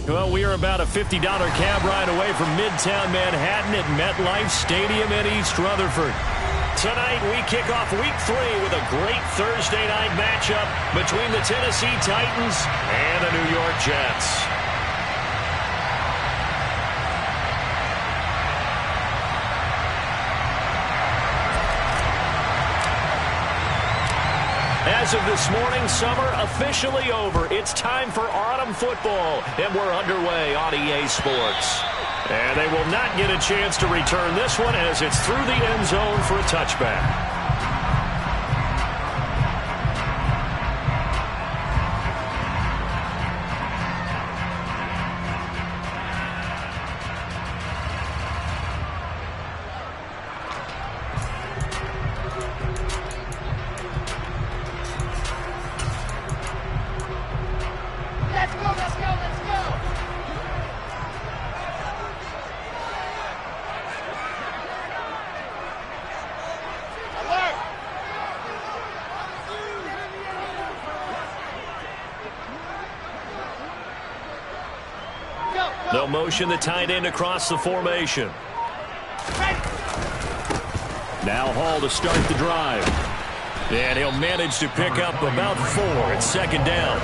Well, we are about a $50 cab ride away from Midtown Manhattan at MetLife Stadium in East Rutherford. Tonight, we kick off Week 3 with a great Thursday night matchup between the Tennessee Titans and the New York Jets. As of this morning, summer officially over. It's time for autumn football, and we're underway on EA Sports. And they will not get a chance to return this one as it's through the end zone for a touchback. They'll motion the tight end across the formation. Now Hall to start the drive. And he'll manage to pick up about 4 at second down.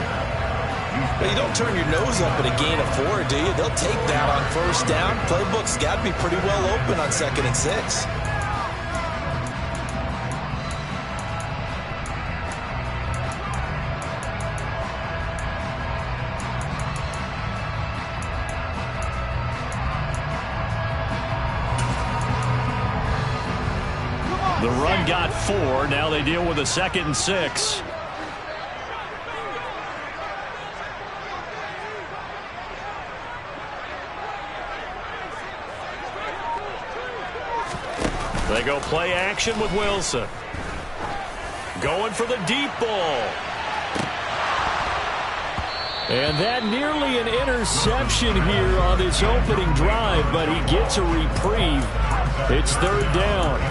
But you don't turn your nose up at a gain of 4, do you? They'll take that on first down. Playbook's got to be pretty well open on 2nd and 6. The run got 4. Now they deal with a 2nd and 6. They go play action with Wilson. Going for the deep ball. And that nearly an interception here on this opening drive, but he gets a reprieve. It's 3rd down.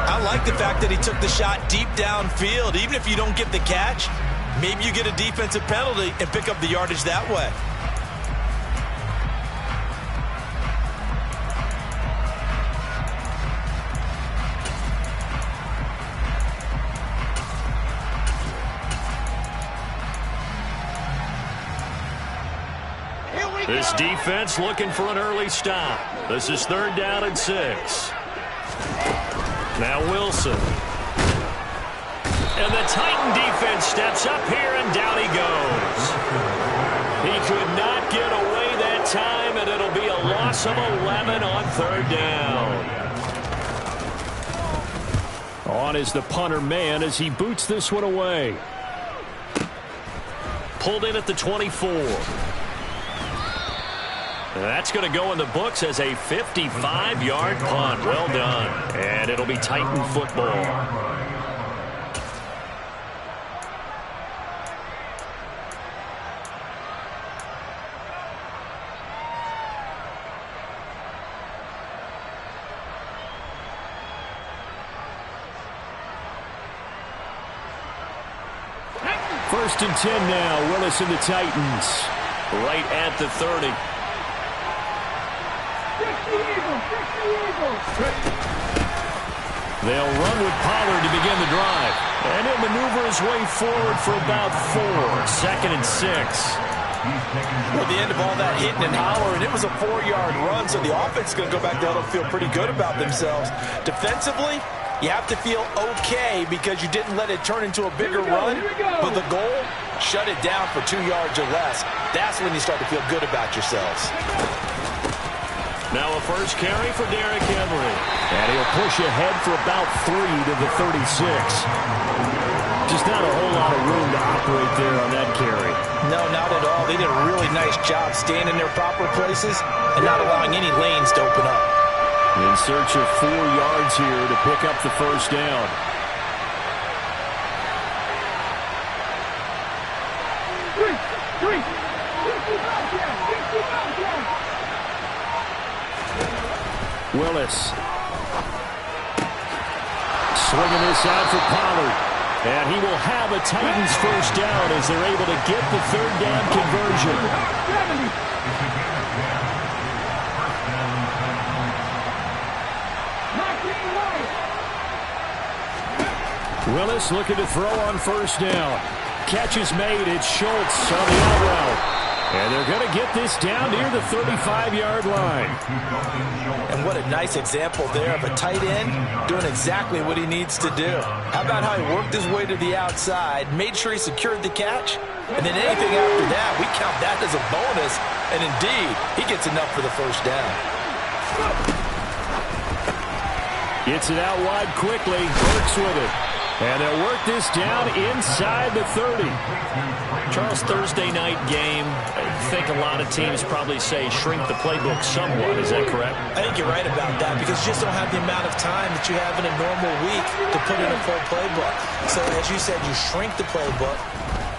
I like the fact that he took the shot deep downfield. Even if you don't get the catch, maybe you get a defensive penalty and pick up the yardage that way. This defense looking for an early stop. This is 3rd down and 6. Now Wilson. And the Titan defense steps up here, and down he goes. He could not get away that time, and it'll be a loss of 11 on 3rd down. On is the punter man as he boots this one away. Pulled in at the 24. That's going to go in the books as a 55-yard punt. Well done. And it'll be Titan football. First and 10 now. Willis and the Titans. Right at the 30. They'll run with Pollard to begin the drive. And he'll maneuver his way forward for about 4. 2nd and 6. Well, the end of all that hitting and hollering, it was a 4-yard run, so the offense is going to go back there and feel pretty good about themselves. Defensively, you have to feel okay because you didn't let it turn into a bigger run. But the goal, shut it down for 2 yards or less. That's when you start to feel good about yourselves. Now a first carry for Derrick Henry. And he'll push ahead for about 3 to the 36. Just not a whole lot of room to operate there on that carry. No, not at all. They did a really nice job staying in their proper places and not allowing any lanes to open up. In search of 4 yards here to pick up the first down. Willis. Swinging this out for Pollard. And he will have a Titans first down as they're able to get the 3rd down conversion. Willis looking to throw on first down. Catch is made. It's Schultz on the out route. And they're going to get this down near the 35-yard line. And what a nice example there of a tight end doing exactly what he needs to do. How about how he worked his way to the outside, made sure he secured the catch, and then anything after that, we count that as a bonus. And indeed, he gets enough for the first down. Gets it out wide quickly, works with it. And they'll work this down inside the 30. Charles, Thursday night game, I think a lot of teams probably say shrink the playbook somewhat. Is that correct? I think you're right about that because you just don't have the amount of time that you have in a normal week to put in a full playbook. So as you said, you shrink the playbook,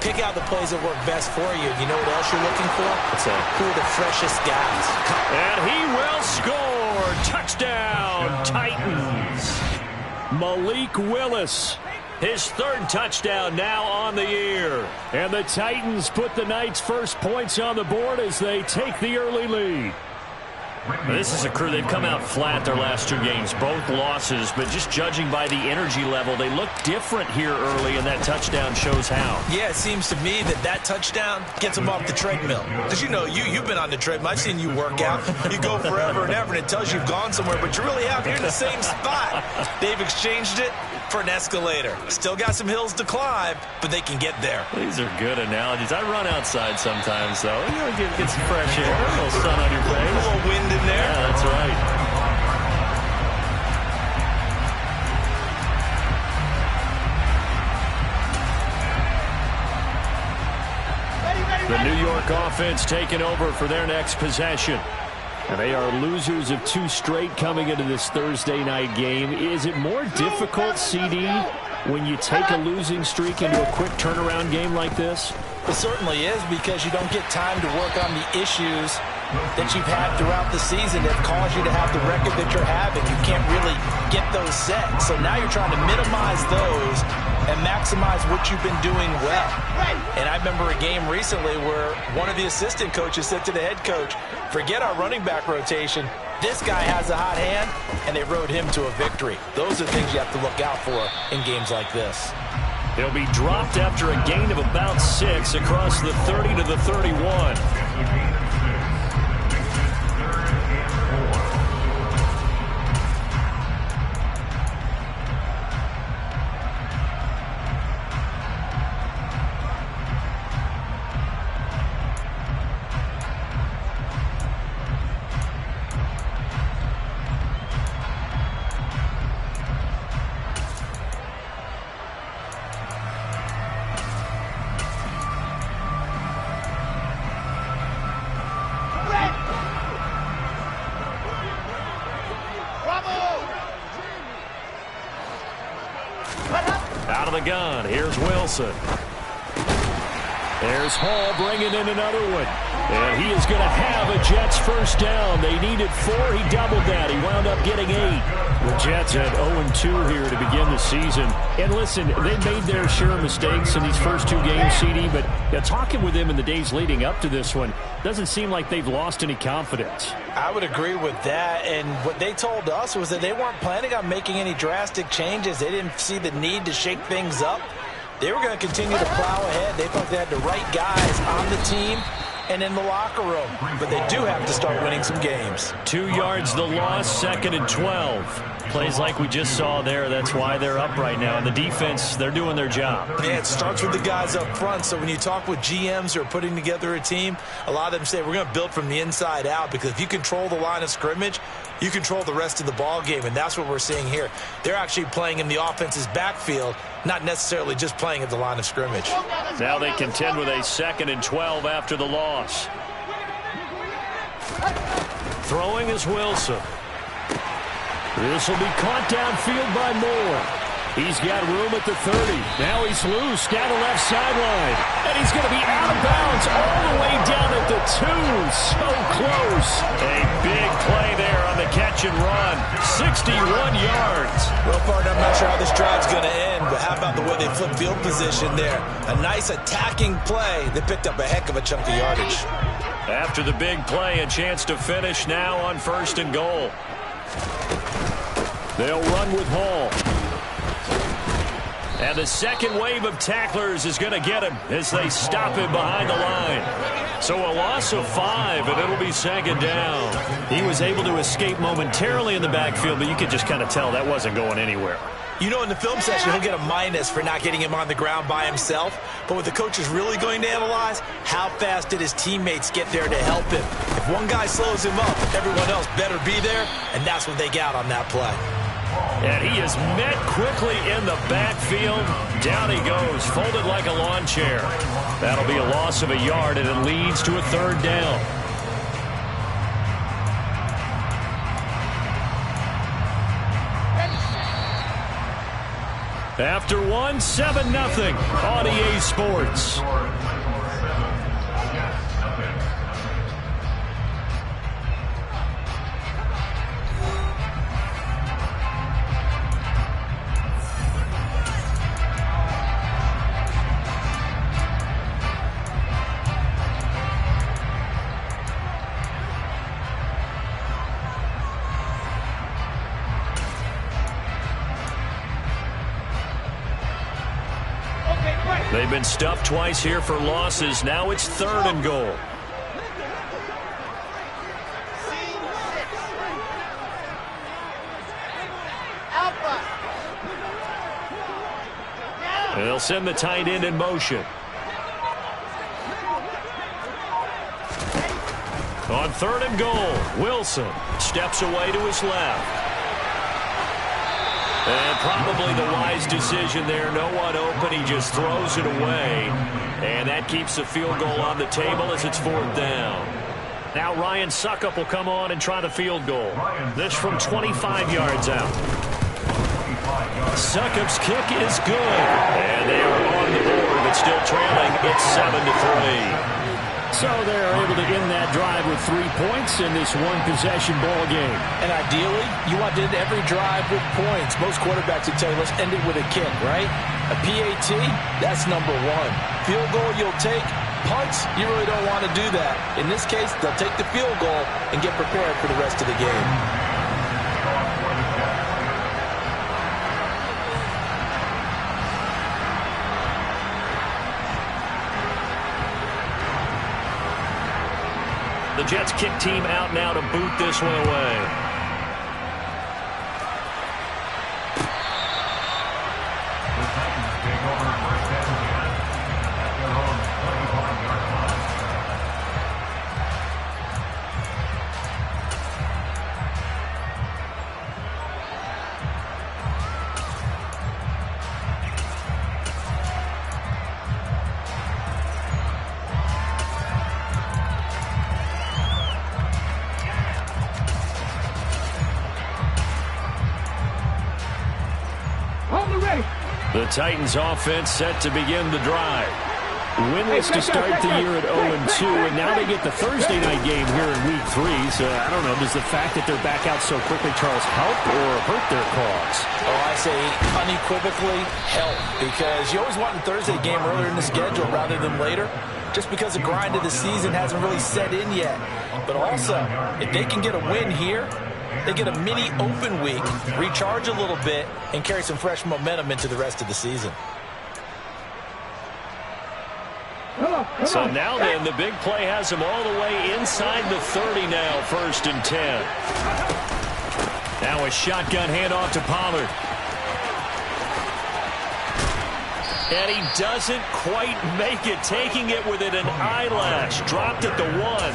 pick out the plays that work best for you. You know what else you're looking for? What's that? Who are the freshest guys? And he will score. Touchdown, Titans. Malik Willis. His third touchdown now on the year. And the Titans put the Knights' first points on the board as they take the early lead. This is a crew. They've come out flat their last two games, both losses, but just judging by the energy level, they look different here early, and that touchdown shows how. Yeah, it seems to me that touchdown gets them off the treadmill. Because you know, you've been on the treadmill. I've seen you work out. You go forever and ever, and it tells you you've gone somewhere, but you really have. You're in the same spot. They've exchanged it for an escalator. Still got some hills to climb, but they can get there. These are good analogies. I run outside sometimes, though. You know, get some fresh air, a little sun on your face. A little wind in there. Yeah, that's right. The New York offense taking over for their next possession. And they are losers of two straight coming into this Thursday night game. Is it more difficult, CD, when you take a losing streak into a quick turnaround game like this? It certainly is because you don't get time to work on the issues that you've had throughout the season that caused you to have the record that you're having. You can't really get those set. So now you're trying to minimize those and maximize what you've been doing well. And I remember a game recently where one of the assistant coaches said to the head coach, forget our running back rotation. This guy has a hot hand, and they rode him to a victory. Those are things you have to look out for in games like this. He'll be dropped after a gain of about 6 across the 30 to the 31. Out of the gun, here's Wilson. There's Hall bringing in another one. And he is going to have a Jets first down. They needed 4. He doubled that. He wound up getting 8. The Jets at 0-2 here to begin the season. And listen, they made their share of mistakes in these first 2 games, CD, but talking with them in the days leading up to this one, doesn't seem like they've lost any confidence. I would agree with that, and what they told us was that they weren't planning on making any drastic changes. They didn't see the need to shake things up. They were going to continue to plow ahead. They thought they had the right guys on the team and in the locker room, but they do have to start winning some games. 2 yards the loss, 2nd and 12. Plays like we just saw there. That's why they're up right now. And the defense, they're doing their job. Yeah, it starts with the guys up front. So when you talk with GMs who are putting together a team, a lot of them say we're going to build from the inside out, because if you control the line of scrimmage, you control the rest of the ball game, and that's what we're seeing here. They're actually playing in the offense's backfield, not necessarily just playing at the line of scrimmage. Now they contend with a 2nd and 12 after the loss. Throwing is Wilson. This will be caught downfield by Moore. He's got room at the 30. Now he's loose down the left sideline. And he's going to be out of bounds all the way down at the 2. So close. A big play there on the catch and run. 61 yards. Well, partner, I'm not sure how this drive's going to end, but how about the way they flip field position there? A nice attacking play. They picked up a heck of a chunk of yardage. After the big play, a chance to finish now on 1st and goal. They'll run with Hall. And the second wave of tacklers is going to get him as they stop him behind the line. So a loss of 5, and it'll be second down. He was able to escape momentarily in the backfield, but you could just kind of tell that wasn't going anywhere. You know, in the film session, he'll get a minus for not getting him on the ground by himself. But what the coach is really going to analyze, how fast did his teammates get there to help him? If one guy slows him up, everyone else better be there, and that's what they got on that play. And he is met quickly in the backfield. Down he goes, folded like a lawn chair. That'll be a loss of a yard, and it leads to a third down. After one, 7-0 on EA Sports. They've been stuffed twice here for losses. Now it's 3rd and goal. They'll send the tight end in motion. On 3rd and goal, Wilson steps away to his left. And probably the wise decision there. No one open. He just throws it away. And that keeps the field goal on the table as it's 4th down. Now Ryan Suckup will come on and try the field goal. This from 25 yards out. Suckup's kick is good. And they are on the board, but still trailing. It's 7-3. So they're able to end that drive with 3 points in this one-possession ball game. And ideally, you want to end every drive with points. Most quarterbacks would tell you, let's end it with a kick, right? A PAT, that's number 1. Field goal, you'll take. Punts, you really don't want to do that. In this case, they'll take the field goal and get prepared for the rest of the game. The Jets kick team out now to boot this one away. The Titans offense set to begin the drive. Winless to start the year at 0-2, and now they get the Thursday night game here in Week 3. So, I don't know, does the fact that they're back out so quickly, Charles, help or hurt their cause? Oh, I say unequivocally help, because you always want a Thursday game earlier in the schedule rather than later, just because the grind of the season hasn't really set in yet. But also, if they can get a win here, they get a mini open week, recharge a little bit, and carry some fresh momentum into the rest of the season. So now then, the big play has him all the way inside the 30 now, 1st and 10. Now a shotgun handoff to Pollard. And he doesn't quite make it, taking it within an eyelash. Dropped at the 1.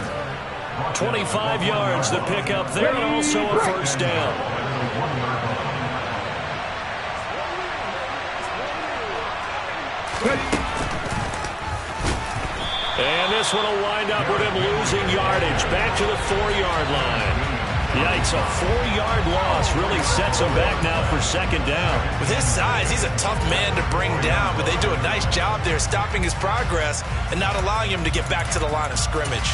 25 yards the pickup there, and also a 1st down. And this one will wind up with him losing yardage. Back to the 4-yard line. Yikes, a 4-yard loss really sets him back now for 2nd down. With his size, he's a tough man to bring down, but they do a nice job there stopping his progress and not allowing him to get back to the line of scrimmage.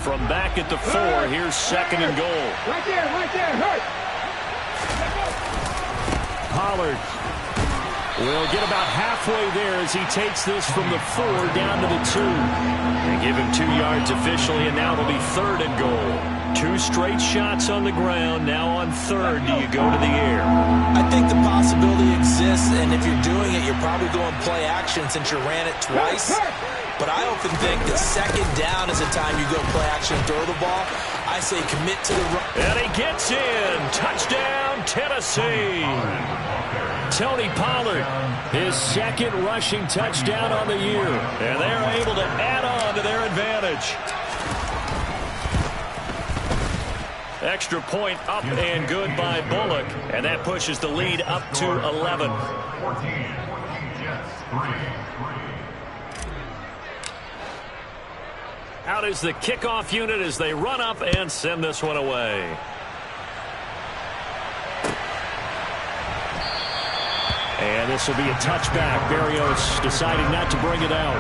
From back at the 4, here's 2nd and goal. Right there, hurt. Pollard We'll get about halfway there as he takes this from the 4 down to the 2. They give him 2 yards officially, and now it'll be 3rd and goal. 2 straight shots on the ground. Now on 3rd, do you go to the air? I think the possibility exists, and if you're doing it, you're probably going play action since you ran it twice. But I often think that 2nd down is the time you go play action and throw the ball. I say commit to the run. And he gets in. Touchdown, Tennessee. Tony Pollard, his 2nd rushing touchdown on the year. And they're able to add on to their advantage. Extra point up and good by Bullock. And that pushes the lead up to 11. Out is the kickoff unit as they run up and send this one away. And this will be a touchback. Berrios deciding not to bring it out.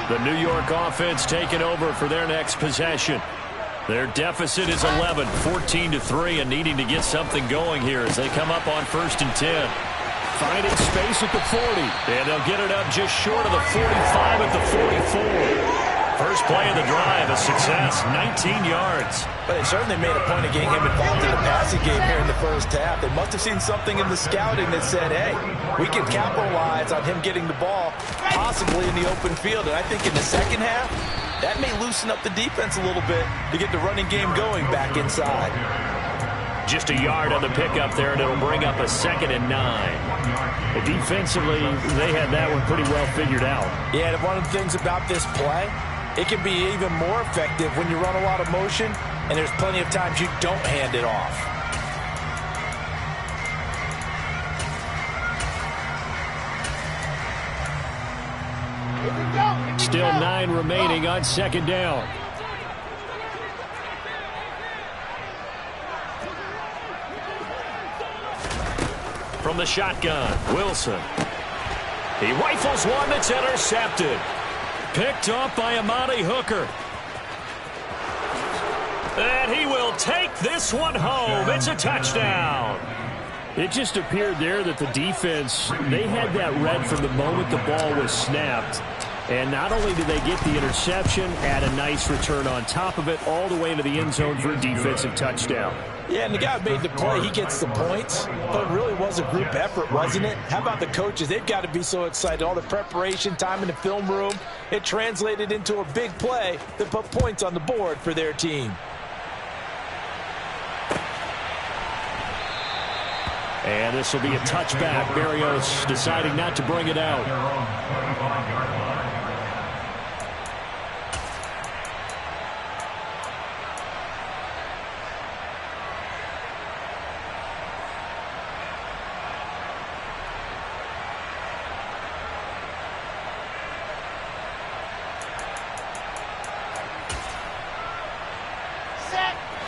The New York offense taking over for their next possession. Their deficit is 11, 14-3, and needing to get something going here as they come up on 1st and 10. Finding space at the 40, and they'll get it up just short of the 45 at the 44. First play of the drive, a success, 19 yards. But they certainly made a point of getting him involved in the passing game here in the 1st half. They must have seen something in the scouting that said, hey, we can capitalize on him getting the ball, possibly in the open field. And I think in the 2nd half, that may loosen up the defense a little bit to get the running game going back inside. Just a yard on the pickup there, and it'll bring up a 2nd and 9. Defensively, they had that one pretty well figured out. Yeah, and one of the things about this play, it can be even more effective when you run a lot of motion, and there's plenty of times you don't hand it off. Still 9 remaining on 2nd down. From the shotgun, Wilson. He rifles one that's intercepted. Picked off by Amani Hooker. And he will take this one home. It's a touchdown. It just appeared there that the defense, they had that read from the moment the ball was snapped. And not only did they get the interception, add a nice return on top of it, all the way into the end zone for a defensive touchdown. Yeah, and the guy who made the play, he gets the points. But it really was a group effort, wasn't it? How about the coaches? They've got to be so excited. All the preparation, time in the film room, it translated into a big play that put points on the board for their team. And this will be a touchback. Berrios deciding not to bring it out.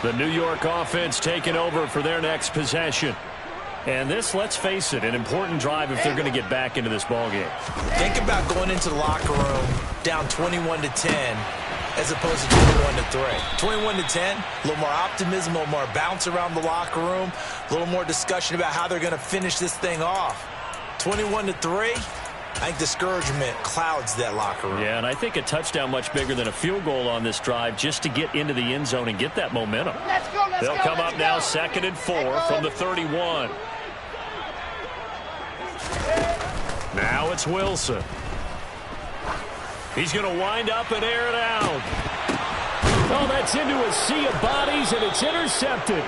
The New York offense taking over for their next possession. And this, let's face it, an important drive if they're going to get back into this ballgame. Think about going into the locker room down 21-10 as opposed to 21-3. 21-10, a little more optimism, a little more bounce around the locker room, a little more discussion about how they're going to finish this thing off. 21-3. I think discouragement clouds that locker room. Yeah, and I think a touchdown much bigger than a field goal on this drive just to get into the end zone and get that momentum. They'll come up now 2nd and 4 from the 31. Now it's Wilson. He's going to wind up and air it out. Oh, that's into a sea of bodies, and it's intercepted.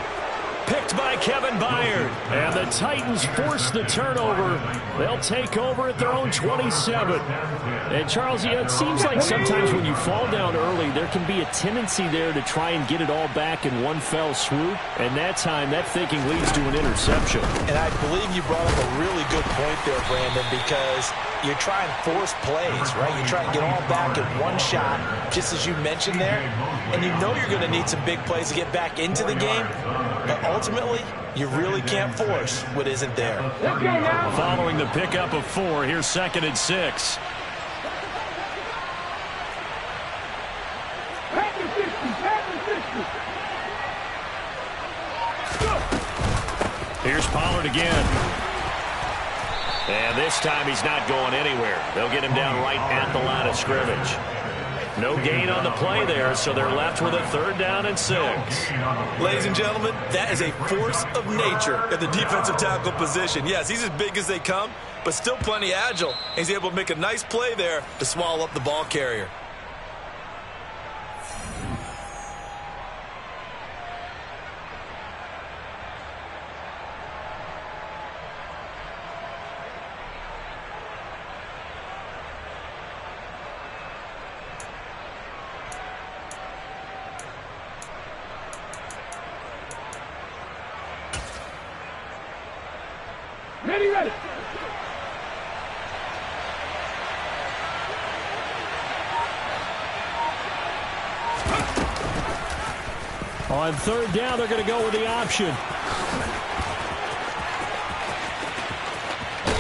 Picked by Kevin Byard. And the Titans force the turnover. They'll take over at their own 27. And, Charles, it seems like sometimes when you fall down early, there can be a tendency there to try and get it all back in one fell swoop. And that time, that thinking leads to an interception. And I believe you brought up a really good point there, Brandon, because you try and force plays, right? You try and get all back in one shot, just as you mentioned there. And you know you're going to need some big plays to get back into the game. But ultimately, you really can't force what isn't there. Following the pickup of 4, here's 2nd and 6. Here's Pollard again. And this time he's not going anywhere. They'll get him down right at the line of scrimmage. No gain on the play there, so they're left with a 3rd down and 6. Ladies and gentlemen, that is a force of nature at the defensive tackle position. Yes, he's as big as they come, but still plenty agile. He's able to make a nice play there to swallow up the ball carrier. Ready. On 3rd down, they're going to go with the option.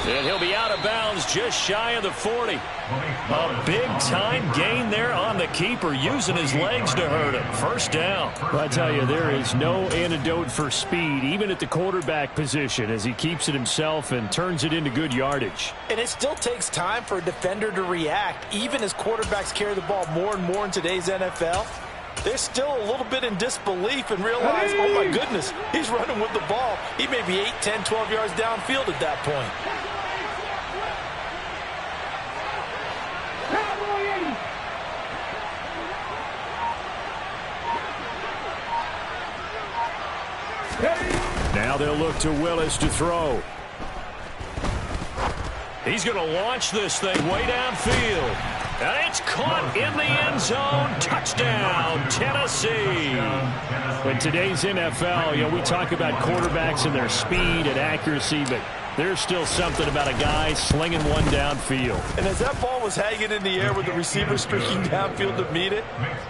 And he'll be out of bounds just shy of the 40. A big-time gain there on the keeper, using his legs to hurt him. 1st down. Well, I tell you, there is no antidote for speed, even at the quarterback position, as he keeps it himself and turns it into good yardage. And it still takes time for a defender to react, even as quarterbacks carry the ball more and more in today's NFL. They're still a little bit in disbelief and realize, oh my goodness, he's running with the ball. He may be 8, 10, 12 yards downfield at that point. Now they'll look to Willis to throw. He's going to launch this thing way downfield. And it's caught in the end zone. Touchdown, Tennessee. In today's NFL, we talk about quarterbacks and their speed and accuracy, but there's still something about a guy slinging one downfield. And as that ball was hanging in the air with the receiver streaking downfield to meet it,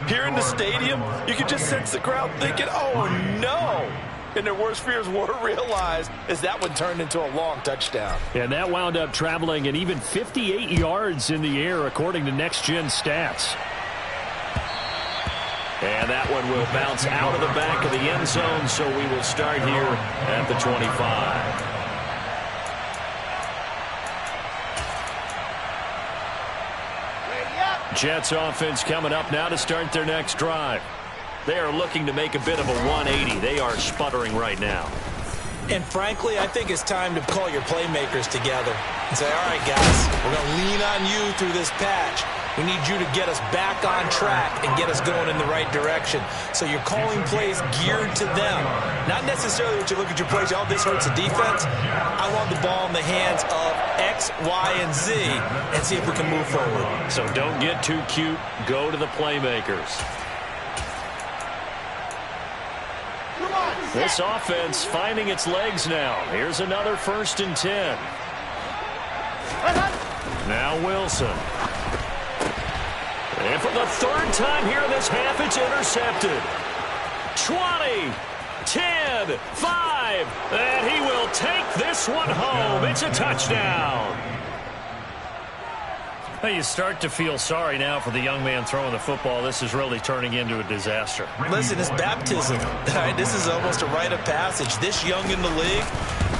here in the stadium, you could just sense the crowd thinking, oh, no. And their worst fears were realized as that one turned into a long touchdown. And that wound up traveling an even 58 yards in the air, according to Next Gen Stats. And that one will bounce out of the back of the end zone, so we will start here at the 25. Jets offense coming up now to start their next drive. They are looking to make a bit of a 180. They are sputtering right now. And frankly, I think it's time to call your playmakers together and say, all right, guys, we're going to lean on you through this patch. We need you to get us back on track and get us going in the right direction. So you're calling plays geared to them. Not necessarily what you look at your plays, oh, this hurts the defense. I want the ball in the hands of X, Y, and Z and see if we can move forward. So don't get too cute. Go to the playmakers. This offense finding its legs now. Here's another 1st and 10. Now Wilson. And for the 3rd time here in this half, it's intercepted. 20, 10, 5, and he will take this one home. It's a touchdown. Well, you start to feel sorry now for the young man throwing the football. This is really turning into a disaster. Listen, it's baptism. This is almost a rite of passage. This young in the league,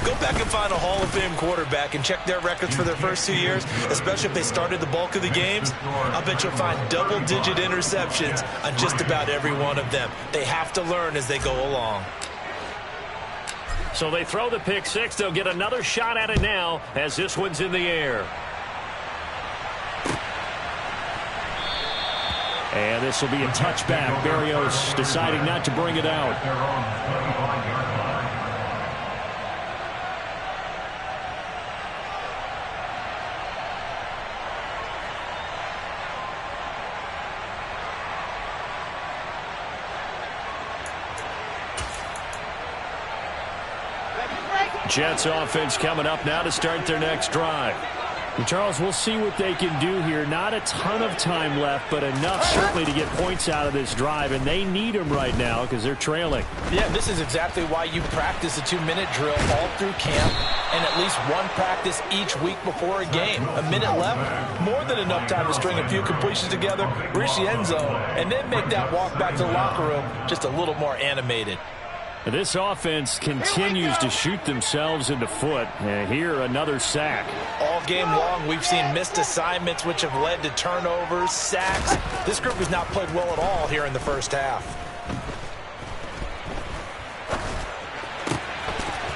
go back and find a Hall of Fame quarterback and check their records for their first 2 years, especially if they started the bulk of the games. I'll bet you'll find double-digit interceptions on just about every one of them. They have to learn as they go along. So they throw the pick six. They'll get another shot at it now as this one's in the air. And this will be a touchback. Berrios deciding not to bring it out. Jets offense coming up now to start their next drive. Charles, we'll see what they can do here. Not a ton of time left, but enough certainly to get points out of this drive, and they need them right now because they're trailing. Yeah, this is exactly why you practice a 2-minute drill all through camp and at least one practice each week before a game. A minute left, more than enough time to string a few completions together, reach the end zone, and then make that walk back to the locker room just a little more animated. This offense continues to shoot themselves in the foot. And here, another sack. All game long, we've seen missed assignments, which have led to turnovers, sacks. This group has not played well at all here in the first half.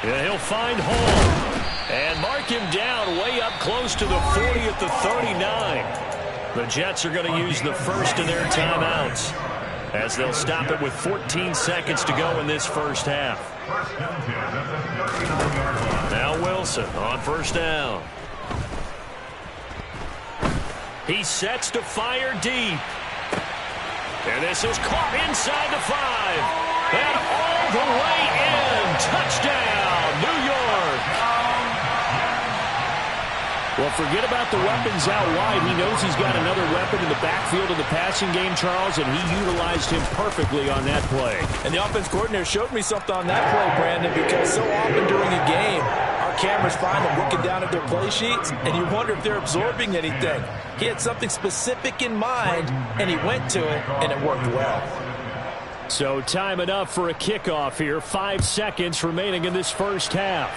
Yeah, he'll find Hall. And mark him down way up close to the 40 at the 39. The Jets are going to use the first of their timeouts, as they'll stop it with 14 seconds to go in this first half. Now Wilson on first down. He sets to fire deep. And this is caught inside the 5. And all the way in. Touchdown, New York. Well, forget about the weapons out wide. He knows he's got another weapon in the backfield of the passing game, Charles, and he utilized him perfectly on that play. And the offense coordinator showed me something on that play, Brandon, because so often during a game, our cameras find them looking down at their play sheets, and you wonder if they're absorbing anything. He had something specific in mind, and he went to it, and it worked well. So time enough for a kickoff here. 5 seconds remaining in this first half.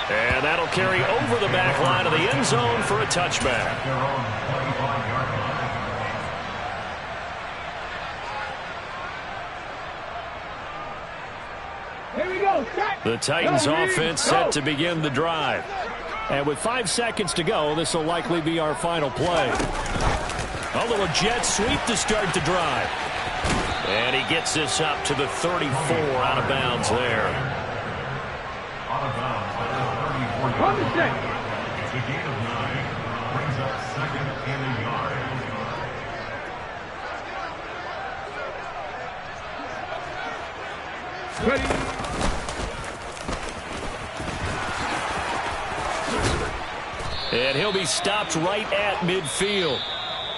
And that'll carry over the back line of the end zone for a touchback. Here we go. The Titans offense set to begin the drive. And with 5 seconds to go, this will likely be our final play. A little jet sweep to start the drive. And he gets this up to the 34, out of bounds there. Out of bounds by the 34. It's a gain of 9. Brings up second and a yard. Ready. And he'll be stopped right at midfield.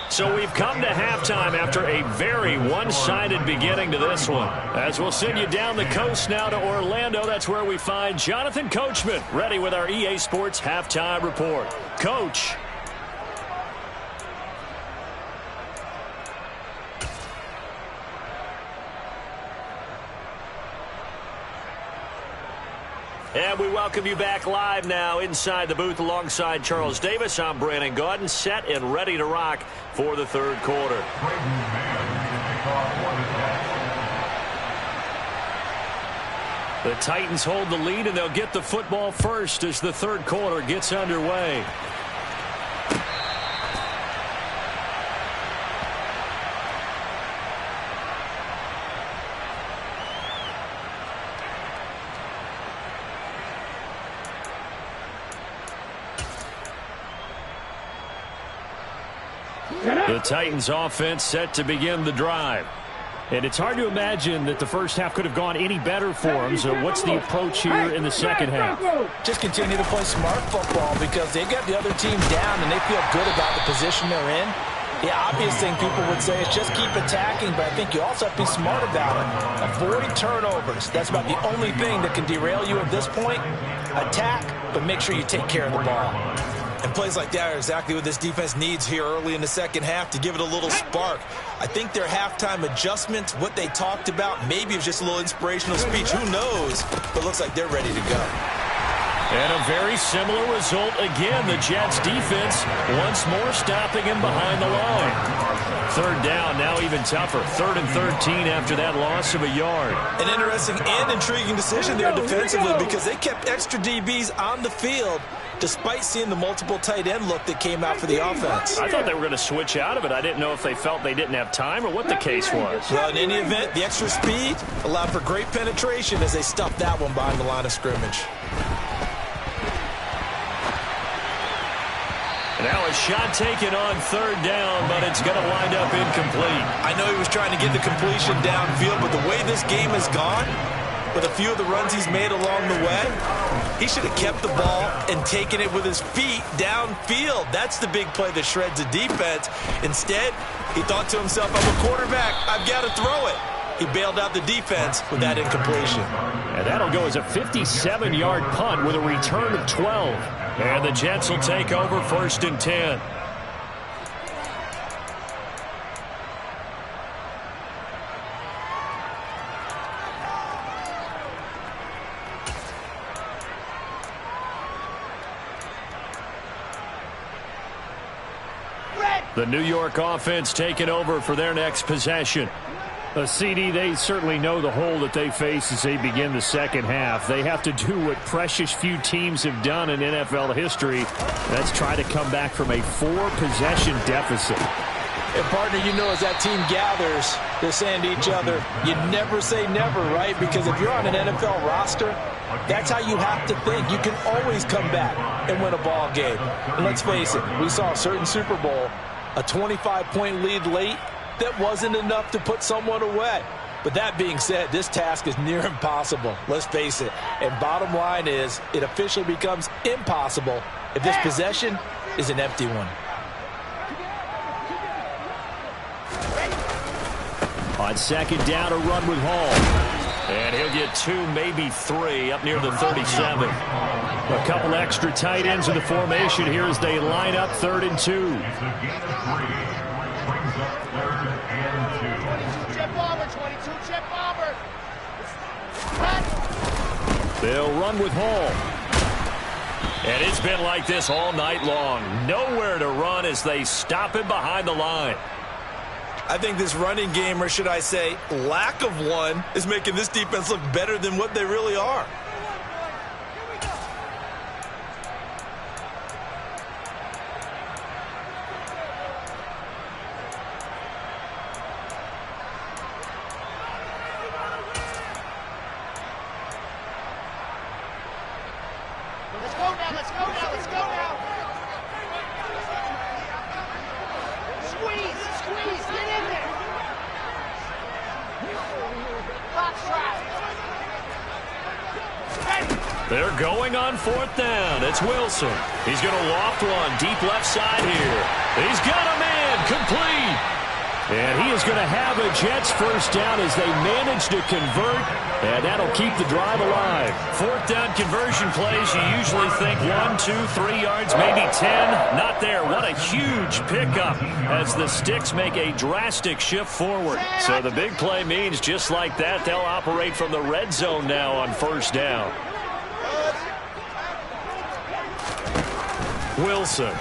So we've come to halftime after a very one-sided beginning to this one. As we'll send you down the coast now to Orlando, that's where we find Jonathan Coachman, ready with our EA Sports Halftime Report. Coach. And we welcome you back live now inside the booth alongside Charles Davis. I'm Brandon Gaudin, set and ready to rock for the third quarter. The Titans hold the lead, and they'll get the football first as the third quarter gets underway. The Titans offense set to begin the drive. And it's hard to imagine that the first half could have gone any better for them. So what's the approach here in the second half? Just continue to play smart football because they got the other team down and they feel good about the position they're in. The obvious thing people would say is just keep attacking, but I think you also have to be smart about it. Avoid turnovers. That's about the only thing that can derail you at this point. Attack, but make sure you take care of the ball. And plays like that are exactly what this defense needs here early in the second half to give it a little spark. I think their halftime adjustments, what they talked about, maybe it was just a little inspirational speech. Who knows? But it looks like they're ready to go. And a very similar result again. The Jets defense once more stopping him behind the line. Third down, now even tougher. 3rd and 13 after that loss of a yard. An interesting and intriguing decision there defensively because they kept extra DBs on the field despite seeing the multiple tight end look that came out for the offense. I thought they were going to switch out of it. I didn't know if they felt they didn't have time or what the case was. Well, in any event, the extra speed allowed for great penetration as they stuffed that one behind the line of scrimmage. Now a shot taken on 3rd down, but it's going to wind up incomplete. I know he was trying to get the completion downfield, but the way this game has gone, with a few of the runs he's made along the way. He should have kept the ball and taken it with his feet downfield. That's the big play that shreds the defense. Instead, he thought to himself, I'm a quarterback. I've got to throw it. He bailed out the defense with that incompletion. And that'll go as a 57-yard punt with a return of 12. And the Jets will take over 1st and 10. The New York offense taking over for their next possession. A CD, they certainly know the hole that they face as they begin the second half. They have to do what precious few teams have done in NFL history. That's try to come back from a 4-possession deficit. And, partner, you know, as that team gathers, they're saying to each other, you never say never, right? Because if you're on an NFL roster, that's how you have to think. You can always come back and win a ball game. And let's face it, we saw a certain Super Bowl, a 25-point lead late, that wasn't enough to put someone away. But that being said, this task is near impossible. Let's face it. And bottom line is, it officially becomes impossible if this possession is an empty one. On second down, a run with Hall. And he'll get 2, maybe 3 up near the 37. A couple extra tight ends in the formation here as they line up 3rd and 2. They'll run with Hall. And it's been like this all night long. Nowhere to run as they stop him behind the line. I think this running game, or should I say lack of one, is making this defense look better than what they really are. They're going on 4th down. It's Wilson. He's going to loft one deep left side here. He's got a man complete. And he is going to have a Jets first down as they manage to convert. And that'll keep the drive alive. 4th down conversion plays, you usually think 1, 2, 3 yards, maybe 10. Not there. What a huge pickup as the Sticks make a drastic shift forward. So the big play means just like that, they'll operate from the red zone now on 1st down. Wilson.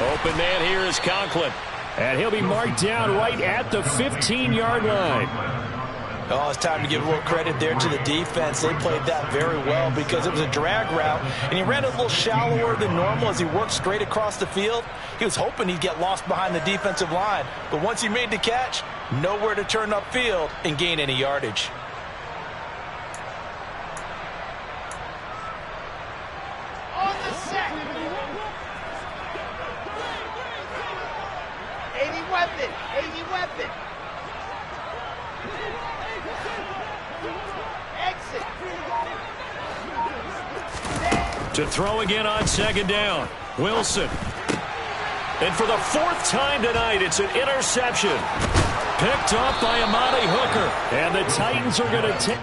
Open man here is Conklin. And he'll be marked down right at the 15-yard line. Oh, it's time to give a little credit there to the defense. They played that very well because it was a drag route, and he ran a little shallower than normal as he worked straight across the field. He was hoping he'd get lost behind the defensive line, but once he made the catch, nowhere to turn upfield and gain any yardage. On the set. 80 weapon. 80 weapon. Exit. To throw again on 2nd down. Wilson. And for the 4th time tonight, it's an interception. Picked off by Amani Hooker. And the Titans are going to take...